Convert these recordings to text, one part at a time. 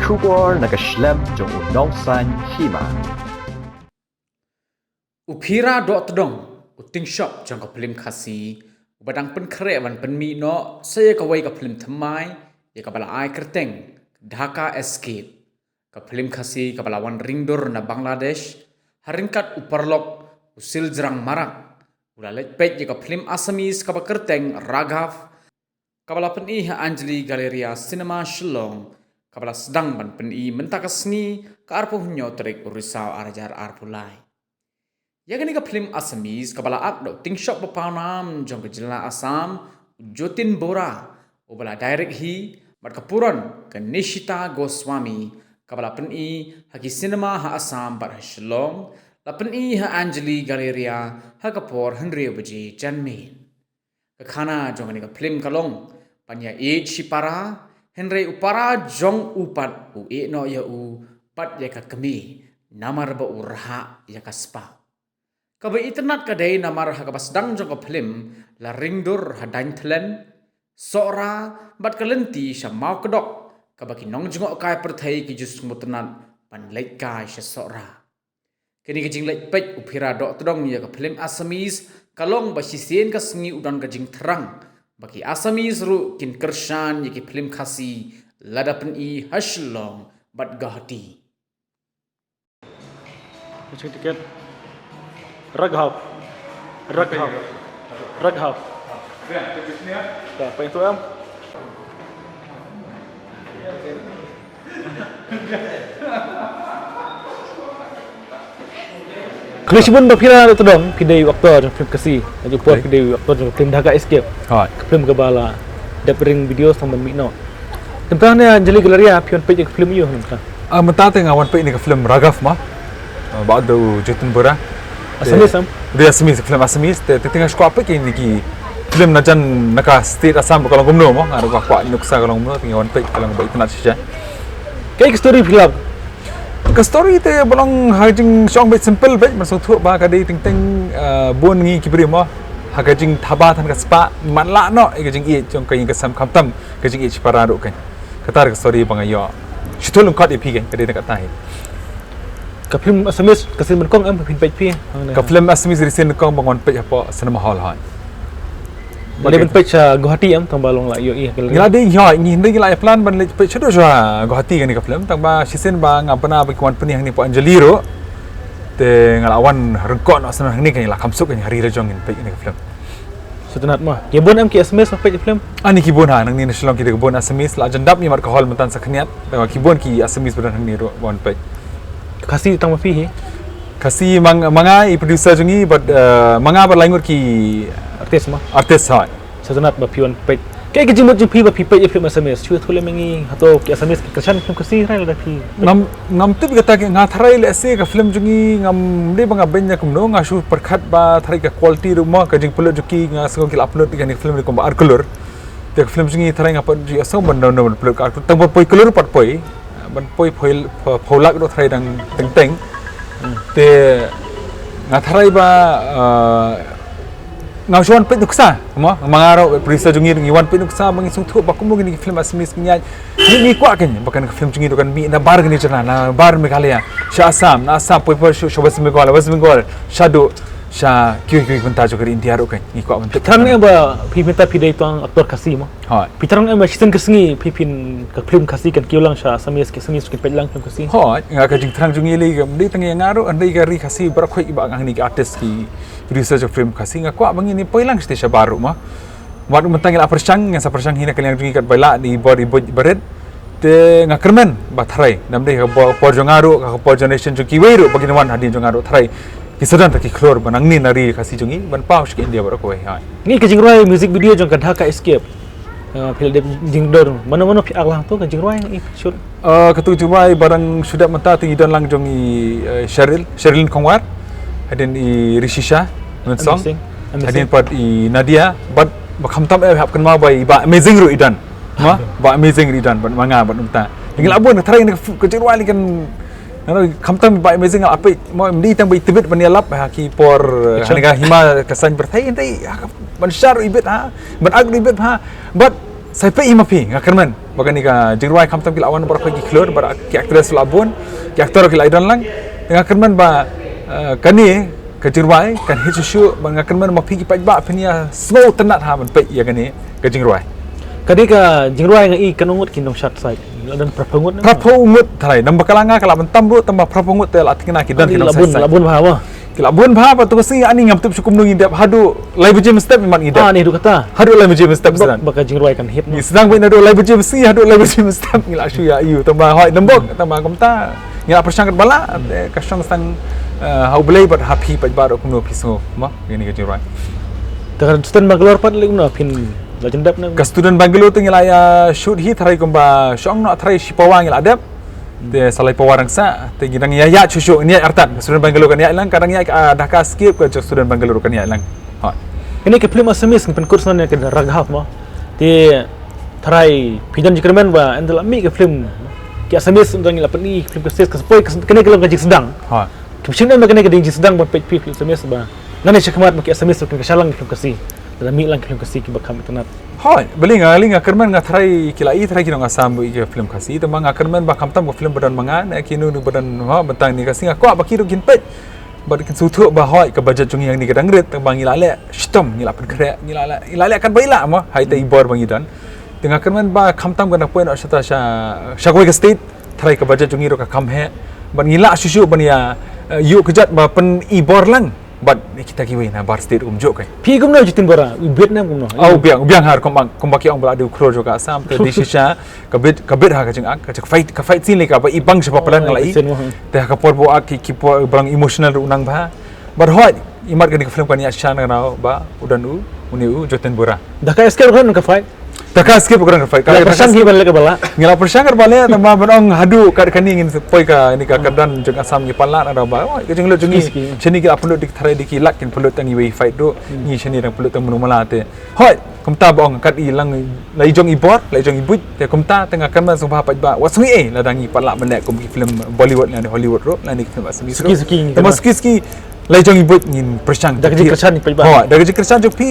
出国那个 Schlemm 中农山希嘛。 Upira dok tedong, uting shop jang ka film khasi, badang pen kre wan pen mi no, saya ka wai ka film thamai, ya ka bala ai kerteng, Dhaka Escape, ka film khasi ka bala wan ringdor na Bangladesh, haringkat uparlok, usil jerang marak, ula let pet ya ka film Assamese ka ba kerteng Raghav, ka bala pen i ha Anjali Galeria Cinema Shillong, ka bala sedang ban pen i mentakasni ka arpo hunyo terik urisau arajar arpulai. Ya kini ka film Assamese kabala ak do ting shop bapanam jong kejela Assam Jotin Bora obala direct hi mat kapuran ke Nishita Goswami kabala pen i haki cinema ha Assam bar Shillong la pen i ha Anjali Galeria ha kapor Henry Baji Janmin ka khana jong ni ka film kalong panya e Shipara Henry upara jong upat u e no ya u pat ya ka kami namar ba urha ya ka spa Kaba internet kadai namar hakabas dang jong ka film la ringdur hadain thlen sora bat kalenti sha mau kedok kaba ki nong jong kai perthai ki jus mutnat pan lek kai sha sora kini ki jing lek pek upira dok tedong ya ka film Assamese kalong ba sisien ka sngi udan ka jing terang baki Assamese ru kin kershan ya ki film khasi ladapen i hashlong bat gahati tiket Raghav. Ya, apa itu em? Krisibun berpira itu dong, pidai waktu film kasih, aja buat pidai waktu film Dhaka Escape. Film kebala, dapering video sama Mino. Tempatnya Anjali Galeria, pion page film itu nampak. Mentah tengah wan page ni film Raghav mah, baru Jotin Bora. Assamese am? Dia Assamese, film Assamese. Tengah sekolah apa kini ki film najan nak state Assam kalau gumno mo, ngaruh kuat nuksa kalau gumno tengah one page kalau baik internet saja. Kayak story film. Ke story te bolong hajing song baik simple baik masuk tu bah kadai ting bon ngi kibri mo, hajing thaba than ka spa manla no, hajing i jong kain ka sam kamtam, hajing i chipara ro kan. Katar ke story bangayo. Shutol kat ipi kan kadai tak tahu. Ka film Assamese kasi man kong am pin page pi ka film Assamese recent kong bangon page apa cinema hall han bale pin page Guwahati am tang balong la yo i ngila de yo ngi hindi ngila plan ban page chodo jwa Guwahati kan ka film tang ba sisen ba ngapana ba kwan peni hang ni po Anjali ro te ngalawan rengkon asana hang ni kan la kamsuk kan hari rejong in page ni ka film setenat mah ya bon am ki Assamese page film ani ki bon ha nang ni nasional ki de bon Assamese la jandap ni mar ka hall mentan sakniat ki bon ki Assamese ban hang ni ro bon page kasih tang mafi kasih manga i producer jungi but manga berlangur ki artis ha sejenat ba pion page kayak kejimut jempi ba pi page film Assamese cua thule mengi atau ki Assamese kesan film kasih rai la pi ngam tu kata ke ngatharai le se ka film jungi ngam de banga benya kumno ngasu perkhat ba thari ka quality rumah ka jing pelot juki ngaso ki upload kan film ni ko ba color te film jungi tharai ngapa ji aso ban no pelot ka tang poi color pat poi ban poi pholak do thrai dang teng te ngatharai ba ngausuan pet nuksa mo mangaro producer jungi ngiwan pet nuksa mangi sung thu ba kumo gini film Assamese nya ni kwa kan bakan film jungi do kan mi na bar gini chana na bar Meghalaya sha Assam na Assam poi shobas West Bengal shado sha kyu benta jo kari India ro kan ni kwa bentuk terang ba pipinta pidai tuang aktor kasih mo ha pitarang em season kesengi pipin ka film kasih kan kiulang sha Assamese ki pelang film kasih ha nga ka jing terang jungi le gam de tang ngaro andai gari kasih bar khoi ba ngang ni artist ki research of film kasih nga kwa bangi ni poilang station baru mah wad mentang la persang nga sa persang hina kaliang jungi kat baila di body baret te nga kermen ba thrai namde ka por jongaro ka por generation jungi weiru bagin wan hadin jongaro thrai kisadan taki klor banang ni nari kasih jungi ban paus ke India baru ha ni ke jingrai music video jong Dhaka Escape film jingdor mana-mana pi aklang tu kan jingrai i shoot ketu jumai barang sudah menta tinggi dan lang jongi Sherilyn Kongwar hadin i Rishisha song hadin pat i Nadia but khamtam hap kan ma bai ba amazing ru idan ma ba amazing ru idan ban manga ban umta ngil abun thrai ke jingrai ni kan khamtam ba amazing apa mo mdi tang ba tibet ban yalap ha ki por haniga hima kasan berthai entai ban shar ibet ha ban ag ibet ha but Saya pe imapi ngakarman bagan ika jingruai kamtam kila awan barak ki klor barak ki aktris labun ki aktor kila idan lang ngakarman ba kani ke jingruai kan hisu ba ngakarman mapi ki pajba penia slow tenat ha ban pe ya kani ke jingruai kadi ka jingruai ngai kanungut kinong shot side dan prapungut prapungut thalai namba kalanga kala bentam bu tamba prapungut tel atkina ki dan kinong sai labun bahawa kila bun ba tu kasi ani ngam tup sukum nungi dap hadu lai bujim step memang ida ni du kata hadu lai bujim step sedan baka jingruai kan hip ni sedang bin hadu lai bujim si hadu lai bujim step ngila shu ya iu tamba hoi nembok tamba komta ngila persangkat bala kasang stang hau belai bat happy pat baru kumno piso ma ini ke jingruai tekan student Bangalore pat lagi no pin la jendap na ka student Bangalore tu ngila ya shoot hi tharai komba shong no tharai sipawa ngila adap de salai pawarang sa te gidang ya cucu ni artan student Bangalore kan ya lang kadang ya Dhaka skip ke student Bangalore kan ya lang ha ini ke film asamis pen kurs na ke raghap mo ti tharai pidan jikerman ba andal mi ke film ki asamis undang ila pani film ke ses ke sepoi kene ke lang ka sedang ha kipsing na kene ke sedang ba film asamis ba nane chakmat ki asamis ke shalang film ke si dalam mi lang film ke si ki bakam internet hoi beli nga kerman nga tharai kilai tharai kinong asam bu ike film kasi tamang nga kerman ba kamtam bu film badan mangan kinu nu badan ha bentang ni kasi nga kwa ba kiru kin pet ba kin sutu ba hoi ke budget chung yang ni kadang ret tambang ngilale stom ngila pen kre ngilale kan baila ma hai tai bor bang idan tengah kerman ba kamtam gana point asata shakoi ke state tharai ke budget chung iro ka kam he ban ngila susu ban ya yu kejat ba pen i bor lang but kita kiwin na bar state jok kai pi gumno jitin bora Vietnam gumno au biang har kombaki ong bala du kro joka sam te disisha kabit ha ka jeng ak ka fight sin le ka ba ibang siapa pelan ngalai te ka por bo ak ki po bang emotional unang ba bar hoi imat kan film kan ya shan na ba udan u uni u joten bora Dhaka escape kan ka fight Dhaka skip kan fight kala persang hi balik bala ngila persang kar bale tama banong hadu kar kani ngin poi ka ni ka kadan jeng asam ni palat ada ba oi ke jeng lo jengi cheni ki upload dik thare dik lak kin upload tang i fight do ni cheni dang upload tang menumala te hoi kumta bong kat i lang lai jong i bor lai jong i buj te kumta tengah kan ban subha pat ba wasui la dang i palat menek kum film Bollywood la Hollywood ro la ni film asmi ski tama ski lai jong i buj ngin persang dak ji kersan pat ba hoi dak ji kersan jok pi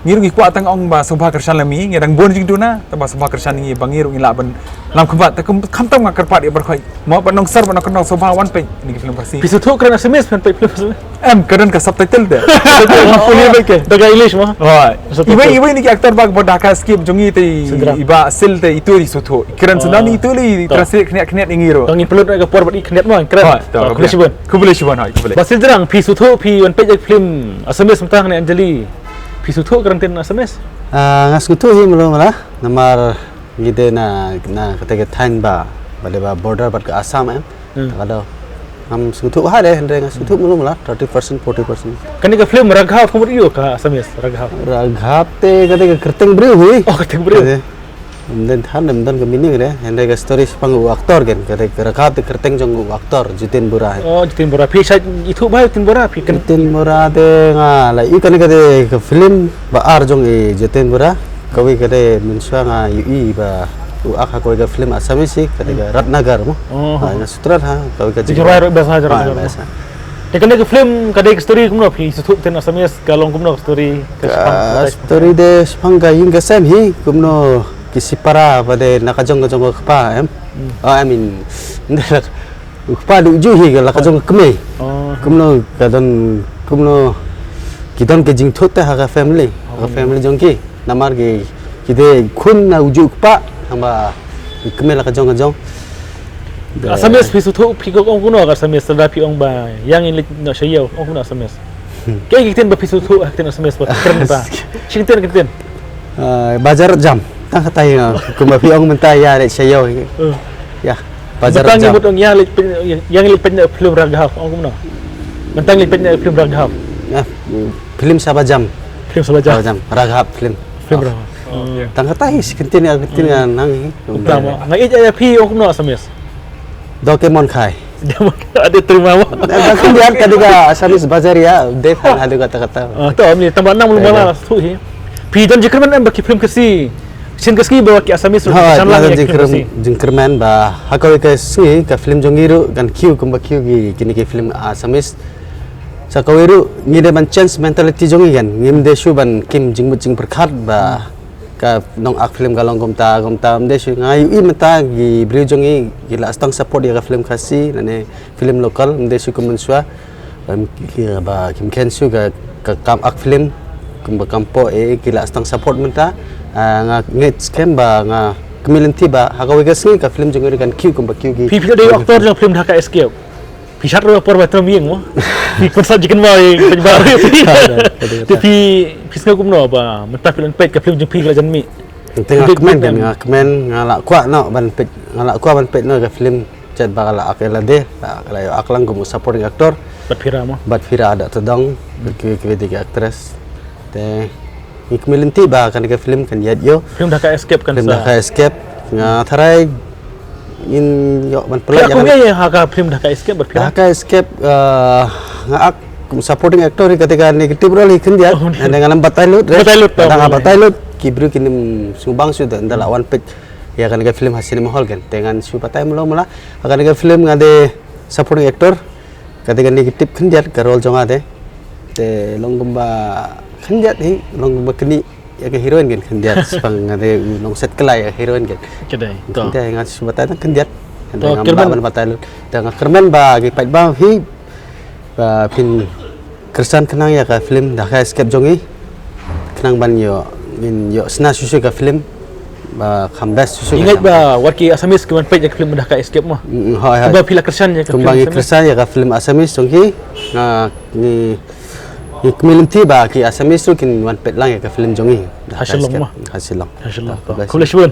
ngiru ngi kwa tang ong ba subha kersan lami ngedang bon jing tuna tama subha kersan ngi bangiru ngi la ban lam kumbat te kamtam ngakar pat i berkhoi mo banong sar banong kanong subha wan pe ni film pasti pisu thu kran asamis pen film kadang ka subtitle de punya baik daga English mah hoi ibai ni ki aktor bag Dhaka skip jongi te iba sil te itu ri sutho kiran sundani itu li translate knet ingiro tang ni pelut ka por bat knet mo kran kubuleshibon hoi kubule basil jerang pisu thu pi wan pe film asamis mentang ni Anjali pisu thu kran ten asamis ngas kutu hi mulu mala namar gide na ketika tain ba ba border bat ke Assam kada ham sutu ha le hendre ngas sutu mulu mala 30% 40% kan ka film raghap komod yo ka asamis raghap te ketika kerteng bri hui kerteng bri dan dan ke meaning re hendre ke story pangu aktor gen ketika raghap te kerteng jong aktor Jitin Bora Jitin Bora pi sai itu ba Jitin Bora pi Jitin Bora te nga la i kan ke film ba ar jong e Jitin Bora kawi kade mensua nga ui ba ak ko ke film Assamese si ketika Ratnagar mo na sutrat ha kawi ke jirai bahasa Tekan ke film kadai ke story kumno pi sutu ten asamis kalong kumno story story de spanga yung kasem hi kumno kisipara pada nakajong kapa I mean ndak pa du ju hi la kajong kme kumno kadon kumno kidon ke jing thote ha family jong ki namar ge kide khun na uju pa hamba kme la kajong asamis pi sutu pi ko ong kuno asamis sada pi ong ba yang in no shayo ong kuno asamis ke kiten ba pi sutu kiten asamis ba keren ba kiten bazar jam tang katai kuma pi ong mentai ya le shayo ya bazar jam mentang ong yang lipen film raghap ong kuno mentang lipen film raghap film Sabah jam raghap film raghap tang katai sekentin nang utama ngai aja pi ong kuno asamis Dokemon kai ada terima wa kemudian ketika Asamis bazar ya depan ada kata-kata to ni tambah 6 lumala tu hi pi don jikerman am baki film kasi sin kaski bawa ki Asamis sanlang ya jikerman ba hakawi ka si ka film jongiru kan kiu kumba kiu gi kini ki film Asamis sakawiru ngide ban chance mentality jongi kan ngim de shu ban kim jingbut jing perkhat ba ka nong ak film galong gumta mde shu ngayu I mata gi brijongi gila astang support ya ka film khasi nane film lokal mde shu kumenswa ba kim ken shu ka kam ak film kumba kampo gila astang support menta nga ngit scam ba nga kemilinti ba hakawi kasni ka film jongori kan kiu kumba kiu gi Pi de aktor jang film Dhaka Escape. Pi chat ro por batram yeng mo. Pi kon sa jikan ba penyebar. Tapi pi ska kumno ba menta film pet ka film jang pi la jan mi. tengah kemen ngalak kuat no ban pet ngalak kuat ban pet no ka film chat ba kala akela de kala aklang gumu supporting actor Bat pira mo. bat fira ada tedong ke tiga aktris te ikmilinti ba kan ka film kan yat yo Film Dhaka Escape kan film sa. Dhaka Escape nga tharai in yo man Pela pelak aku ya haka film Dhaka Escape bat pira. Dhaka Escape nga ak supporting actor ketika negatif role kan dia dengan Batailut Batailut kibru kinim subang sudah ndala one page ya kan ka film hasil mahal kan dengan su patai mula akan ka film ngade supporting actor ketika negatif kan dia ka role jonga de te longgomba kan dia hi longgomba kini ya ke heroin kan dia sepang ngade long set kelai ya heroin kan Kedai. To. dia dengan su patai kan dia dengan Kerman. ban Batailut dengan kermen ba gi pait ba hi ba pin kersan kenang ya ka film Dhaka Escape jongi kenang ban yo min yo sna susu ka film ba kambas susu Ingat ba warki Asamis keman pet jak film Dhaka Escape mo. hai Ba pila kersan ya ka film. kembang kersan ya ka film Asamis jongi nga ni kemilinti ba ki Asamis tu kin wan pet lang ya ka film jongi Hasilong mo. hasilong Masyaallah. Bless you. Kulashun.